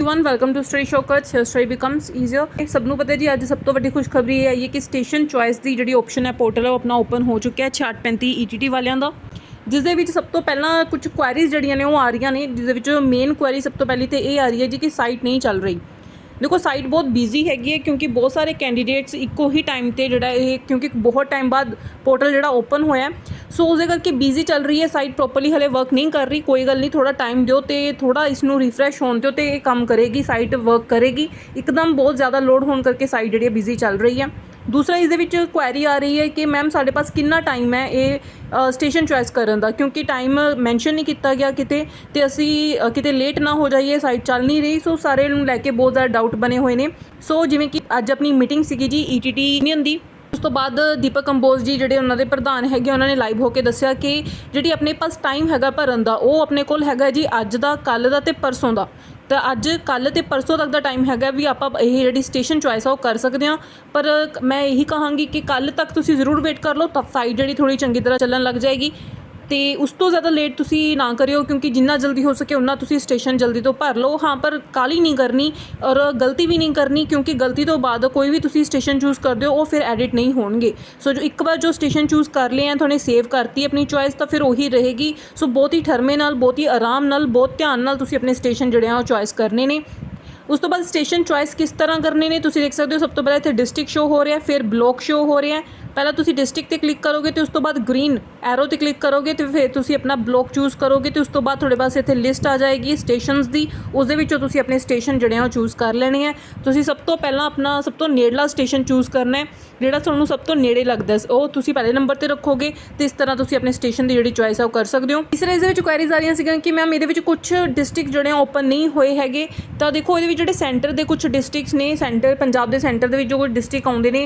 Everyone welcome to Study Shockers study becomes easier. सब ਨੂੰ ਪਤਾ ਜੀ ਅੱਜ ਸਭ ਤੋਂ ਵੱਡੀ ਖੁਸ਼ਖਬਰੀ ਇਹ ਆਈ ਹੈ ਕਿ ਸਟੇਸ਼ਨ ਚੁਆਇਸ ਦੀ ਜਿਹੜੀ ਆਪਸ਼ਨ ਹੈ ਪੋਰਟਲ ਉਹ ਆਪਣਾ ਓਪਨ ਹੋ ਚੁੱਕਿਆ ਹੈ 6835 ਈਟੀਟੀ ਵਾਲਿਆਂ ਦਾ, ਜਿਸ ਦੇ ਵਿੱਚ ਸਭ ਤੋਂ ਪਹਿਲਾਂ ਕੁਝ ਕੁਐਰੀਜ਼ ਜਿਹੜੀਆਂ ਨੇ ਉਹ ਆ ਰਹੀਆਂ ਨੇ, ਜਿਸ ਦੇ ਵਿੱਚ ਮੇਨ ਕੁਐਰੀ ਸਭ ਤੋਂ ਪਹਿਲੀ ਤੇ ਇਹ ਆ ਰਹੀ ਹੈ ਜੀ ਕਿ ਸਾਈਟ ਨਹੀਂ ਚੱਲ ਰਹੀ। देखो साइट बहुत बिजी हैगी है क्योंकि बहुत सारे कैंडीडेट्स इक्को ही टाइम पर जोड़ा ये क्योंकि बहुत टाइम बाद पोर्टल जोड़ा ओपन होया सो उस करके बिजी चल रही है साइट प्रॉपरली हले वर्क नहीं कर रही। कोई गल नहीं, थोड़ा टाइम दो तो थोड़ा इसनू रिफ्रैश होने दो तो ये काम करेगी, साइट वर्क करेगी। एकदम बहुत ज़्यादा लोड होने करके साइट जी बिजी चल रही है। दूसरा इस क्वेरी आ रही है कि मैम साढ़े पास कितना टाइम है ये स्टेशन चॉइस करन दा, क्योंकि टाइम मैंशन नहीं किया गया किते ते असी किते लेट ना हो जाइए, साइट चल नहीं रही। सो सारे नूं लैके बहुत ज़्यादा डाउट बने हुए ने। सो जिवें कि अज अपनी मीटिंग सीगी जी ईटीटी यूनियन दी, उस तो बाद दीपक कंबोज जी ਜਿਹੜੇ ਉਹਨਾਂ ਦੇ ਪ੍ਰਧਾਨ ਹੈਗੇ ਉਹਨਾਂ ਨੇ ਲਾਈਵ ਹੋ ਕੇ ਦੱਸਿਆ ਕਿ ਜਿਹੜੀ ਆਪਣੇ ਪਾਸ ਟਾਈਮ ਹੈਗਾ ਭਰਨ ਦਾ ਉਹ ਆਪਣੇ ਕੋਲ ਹੈਗਾ ਜੀ ਅੱਜ ਦਾ, ਕੱਲ੍ਹ ਦਾ ਤੇ ਪਰਸੋਂ ਦਾ। ਤਾਂ ਅੱਜ ਕੱਲ੍ਹ ਤੇ ਪਰਸੋਂ ਤੱਕ ਦਾ ਟਾਈਮ ਹੈਗਾ ਵੀ ਆਪਾਂ ਇਹ ਜਿਹੜੀ ਸਟੇਸ਼ਨ ਚੁਆਇਸ ਆ ਉਹ ਕਰ ਸਕਦੇ ਹਾਂ। ਪਰ ਮੈਂ ਇਹੀ ਕਹਾਂਗੀ ਕਿ ਕੱਲ੍ਹ ਤੱਕ ਤੁਸੀਂ ਜ਼ਰੂਰ ਵੇਟ ਕਰ ਲਓ, ਤਾਂ ਸਾਈਟ ਜਿਹੜੀ ਥੋੜ੍ਹੀ ਚੰਗੀ ਤਰ੍ਹਾਂ ਚੱਲਣ ਲੱਗ ਜਾਏਗੀ। तो उस तो ज़्यादा लेट तुसी ना करियो, क्योंकि जिन्ना जल्दी हो सके उन्ना तुसी स्टेशन जल्दी तो भर लो। हाँ, पर काली नहीं करनी और गलती भी नहीं करनी, क्योंकि गलती तो बाद कोई भी तुसी स्टेशन चूज़ कर दो वो फिर एडिट नहीं होंगे। सो जो एक बार जो स्टेशन चूज़ कर लिया थोड़े सेव करती अपनी चॉइस तो फिर वही रहेगी। सो बहुत ही ठरमे नाल, बहुत ही आराम नाल, बहुत ध्यान नाल तुसी अपने स्टेशन जोड़े हैं चॉइस करने ने। उस तो बाद स्टेशन चॉइस किस तरह करने ने तुसी देख सकते हो। सब तो पहले इत्थे डिस्ट्रिक्ट शो हो रहा है, फिर ब्लॉक शो हो रहा है। पहला तुसी डिस्ट्रिक्ट ते क्लिक करोगे तो उस तो बाद ग्रीन एरो ते क्लिक करोगे तो फिर तुसी अपना ब्लॉक चूज़ करोगे तो उस तो बाद थोड़े पास इत्थे लिस्ट आ जाएगी स्टेशनस दी, उस दे विचों तुसी अपने स्टेशन जिहड़े चूज़ कर लेने हैं। तुसी सब तो पहला अपना सब तो नेड़ला स्टेशन चूज़ करना है, जिहड़ा तुहानूं सब तो नेड़े लगदा है वो तुसी पहले नंबर ते रखोगे तो इस तरह तुसी अपने स्टेशन की जिहड़ी चॉइस है वो कर सकते हो। तीसरे इस दे विच क्वेरीज आ रही सीगियां कि मैम इहदे विच कुछ डिस्ट्रिक्ट जिहड़े ओपन नहीं होए हैगे, तो देखो इहदे विच जिहड़े सेंटर दे कुछ डिस्ट्रिक्ट्स ने, सेंटर पंजाब के सेंटर के जो कुछ डिस्ट्रिक्ट आउंदे ने,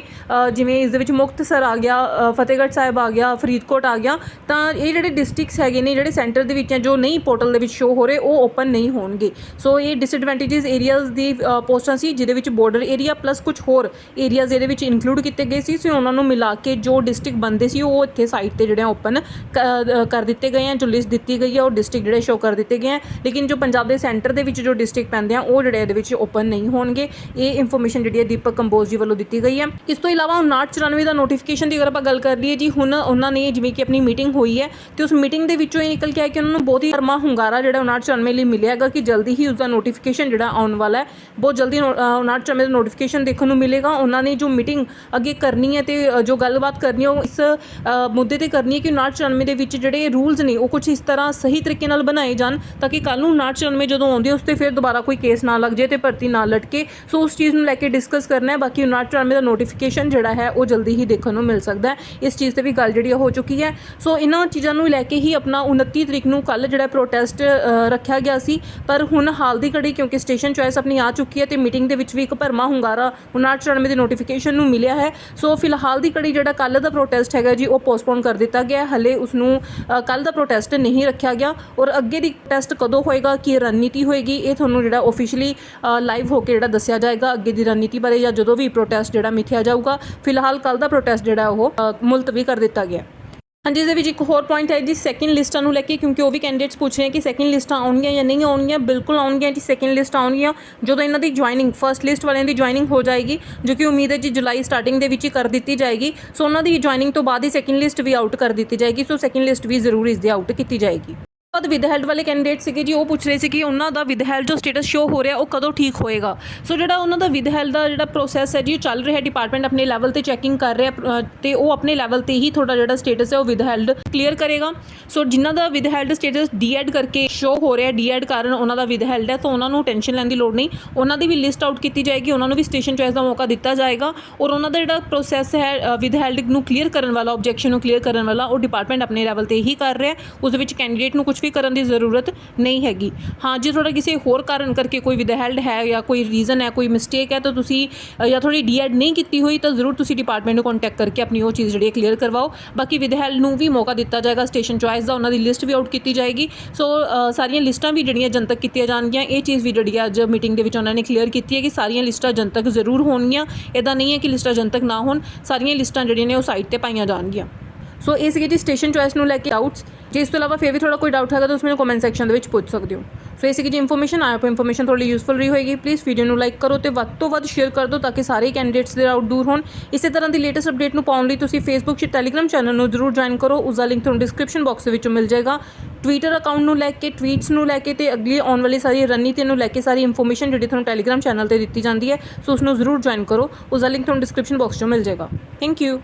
जिवें इस दे विच मुक्तसर आ गया, फतेहगढ़ साहिब आ गया, फरीदकोट आ गया, तो ये जोड़े डिस्ट्रिक्ट्स है ने जोड़े सेंटर के जो नहीं पोर्टल के शो हो रहे वो ओपन नहीं होंगे। सो ये डिसएडवांटेजेस एरियाज़ की पोस्टां सी जिहदे बॉर्डर एरिया प्लस कुछ होर एरियाज़ ये इंकलूड किए गए सी। सो उन्होंने मिला के जो डिस्ट्रिक्ट बनते सी वो इत्थे साइट ते जोड़े ओपन कर दिते गए हैं, जो लिस्ट दी गई है और डिस्ट्रिक्ट जोड़े शो कर दिते गए हैं। लेकिन जो पंजाब के सेंटर के जो डिस्ट्रिक्ट पैंदे हैं वो जोड़े ये ओपन नहीं होंगे। ये इंफॉर्मेशन जी दीपक कंबोज जी वालों दी गई है। इस तो इलावा 5994 का नोटिफिकेशन की अगर आप गल कर लीए जी, हुण उन्होंने जिवें कि अपनी मीटिंग हुई है तो उस मीटिंग के विचों ये निकल के आया कि उन्होंने बहुत ही गर्मा हुंगारा जो 5994 लिए मिलेगा कि जल्दी ही उसका नोटिफिकेशन जो आने वाला है, बहुत जल्दी 5994 का नोटिफिकेशन देखने को मिलेगा। उन्होंने जो मीटिंग अगे करनी है तो जो गलबात करनी है इस मुद्दे पर करनी है कि 5994 के जोड़े रूल्स ने वो कुछ इस तरह सही तरीके नाल बनाए जान ताकि कल 5994 जो आउंदी उस पर फिर दोबारा कोई केस ना लग जाए तो भर्ती ना लटके। सो उस चीज़ में लैके डिस्कस करना है। बाकी 5994 का नोटिफिकेशन जोड़ा है वो जल्दी ही देखने को मिल सकता है। इस चीज़ से भी गल जी हो चुकी है। सो इन्होंने चीज़ों लैके ही अपना 29 तरीक को कल जो प्रोटेस्ट रखा गया सी, पर हुण हाल की घड़ी क्योंकि स्टेशन चॉइस अपनी आ चुकी है तो मीटिंग के भी एक भरमा हुंगारा 5994 के नोटिफिकेशन में मिलिया है। सो फिलहाल की घड़ी जो कल का प्रोटेस्ट है जी वो पोस्टपोन कर दिता गया, हले उसनू कल का प्रोटेस्ट नहीं रखा गया। और अगे की प्रोटेस्ट कदों होएगा, की रणनीति होएगी, ये थोनों जो ऑफिशियली लाइव होकर जो दसिया जाएगा अगे की रणनीति बारे, या जो भी प्रोटेस्ट जो मिथ्या जाऊगा। फिलहाल कल का प्रोटेस्ट जोड़ा वो मुलतवी कर दिता गया। हाँ जी, इस एक होर पॉइंट है जी सैकेंड लिस्टां नूं लैके, क्योंकि वो भी कैंडिडेट्स पूछ रहे हैं कि सैकेंड लिस्टां आउणगियां या नहीं आउणगियां। बिल्कुल आउणगियां जी, सैकेंड लिस्ट आउणगियां जो इन्हां दी ज्वाइनिंग फर्स्ट लिस्ट वालियां दी ज्वाइनिंग हो जाएगी, जो कि उम्मीद है जी जुलाई स्टार्टिंग दे विच ही कर दी जाएगी। सो उन्हां दी ज्वाइनिंग तो बाद ही सैकेंड लिस्ट भी आउट कर दी जाएगी। सो सैकेंड लिस्ट भी जरूर इसदी आउट की जाएगी। बाद विदहेल्ड वाले कैंडिडेट से जी वो पूछ रहे थे कि उन्हों का विदहेल्ड जो स्टेटस शो हो रहा है वो कदों ठीक होएगा। सो जो उन्होंने विदहेल्ड का जो प्रोसैस है जी चल रहा है, डिपार्टमेंट अपने लैवल पर चैकिंग कर रहा है तो वो अपने लैवल पर ही थोड़ा जो स्टेटस है वो विदहेल्ड क्लीयर करेगा। सो जिन्हों का विदहेल्ड स्टेटस डी-एड करके शो हो रहा है, डी-एड कारण उन्होंने विदहेल्ड है, तो उन्होंने टेंशन लैन की लोड़ नहीं, उन्होंने भी लिस्ट आउट की जाएगी, उन्होंने भी स्टेशन चॉइस का मौका दिता जाएगा। और उन्होंने जो प्रोसैस है विदहेल्ड को क्लीयर करने वाला, ऑब्जैक्शन को क्लीयर करने वाला वो डिपार्टमेंट अपने लैवल पर ही कर रहा है, उस कैंडिडेट को कुछ भी करने की जरूरत नहीं हैगी। हाँ जी, थोड़ा किसी होर कारण करके कोई विदहेल्ड है या कोई रीज़न है, कोई मिसटेक है, तो तुसी या थोड़ी डी-एड नहीं की हुई तो जरूर तुसी डिपार्टमेंट को कॉन्टैक्ट करके अपनी वो चीज़ जी क्लीयर करवाओ। बाकी विदहेल्ड नूं भी मौका दिता जाएगा स्टेशन चॉइस का, उन्होंने लिस्ट भी आउट की जाएगी। सो सारिया लिस्टां भी जड़ियाँ जनतक की जाएगियाँ। ये चीज़ भी जी अज मीटिंग के उन्होंने क्लीयर की है कि सारिया लिस्टां जनतक जरूर होणगियां। इदा नहीं है कि लिस्टां जनतक ना होण, सारिया लिस्टां जड़ियां ने वो साइट पर पाईयां जाणगियां। सो ये जी स्टेशन चॉइस को लैके डाउट्स ਜੇ ਇਸ ਤੋਂ ਇਲਾਵਾ ਫਿਰ ਵੀ ਥੋੜਾ ਕੋਈ ਡਾਊਟ ਹੈਗਾ ਤਾਂ ਤੁਸੀਂ ਮੈਨੂੰ ਕਮੈਂਟ ਸੈਕਸ਼ਨ ਦੇ ਵਿੱਚ ਪੁੱਛ ਸਕਦੇ ਹੋ। ਸੋ ਇਹ ਸੀਗੀ ਜੀ ਇਨਫੋਰਮੇਸ਼ਨ। ਆਈ ਹੋਪ ਇਨਫੋਰਮੇਸ਼ਨ ਤੁਹਾਡੇ ਲਈ ਯੂਜ਼ਫੁਲ ਰਹੀ ਹੋਏਗੀ। ਪਲੀਜ਼ ਵੀਡੀਓ ਨੂੰ ਲਾਈਕ ਕਰੋ ਤੇ ਵੱਧ ਤੋਂ ਵੱਧ ਸ਼ੇਅਰ ਕਰ ਦਿਓ ਤਾਂ ਕਿ ਸਾਰੇ ਕੈਂਡੀਡੇਟਸ ਦੇ ਡਾਊਟ ਦੂਰ ਹੋਣ। ਇਸੇ ਤਰ੍ਹਾਂ ਦੀ ਲੇਟੈਸਟ ਅਪਡੇਟ ਨੂੰ ਪਾਉਣ ਲਈ ਤੁਸੀਂ ਫੇਸਬੁੱਕ 'ਚ ਟੈਲੀਗ੍ਰਾਮ ਚੈਨਲ ਨੂੰ ਜ਼ਰੂਰ ਜੁਆਇਨ ਕਰੋ। ਉਸਦਾ ਲਿੰਕ ਤੁਹਾਨੂੰ ਡਿਸਕ੍ਰਿਪਸ਼ਨ ਬਾਕਸ ਦੇ ਵਿੱਚੋਂ ਮਿਲ ਜਾਏਗਾ। ਟਵਿੱਟਰ ਅਕਾਊਂਟ ਨੂੰ ਲੈ ਕੇ, ਟਵੀਟਸ ਨੂੰ ਲੈ ਕੇ ਤੇ ਅਗਲੀ ਆਉਣ ਵਾਲੀ ਸਾਰੀ ਰਣਨੀਤੀ ਨੂੰ ਲੈ ਕੇ ਸਾਰੀ ਇਨਫੋਰਮੇਸ਼ਨ ਜਿਹੜੀ ਤੁਹਾਨੂੰ ਟੈਲੀਗ੍ਰਾਮ ਚੈਨਲ ਤੇ ਦਿੱਤੀ ਜਾਂਦੀ ਹੈ, ਸੋ ਉਸ ਨੂੰ ਜ਼ਰੂਰ ਜੁਆਇਨ ਕਰੋ। ਉਸਦਾ ਲਿੰਕ ਤੁਹਾਨੂੰ ਡਿਸਕ੍ਰਿਪਸ਼ਨ ਬਾਕਸ 'ਚੋਂ ਮਿਲ ਜਾਏਗਾ। Thank you.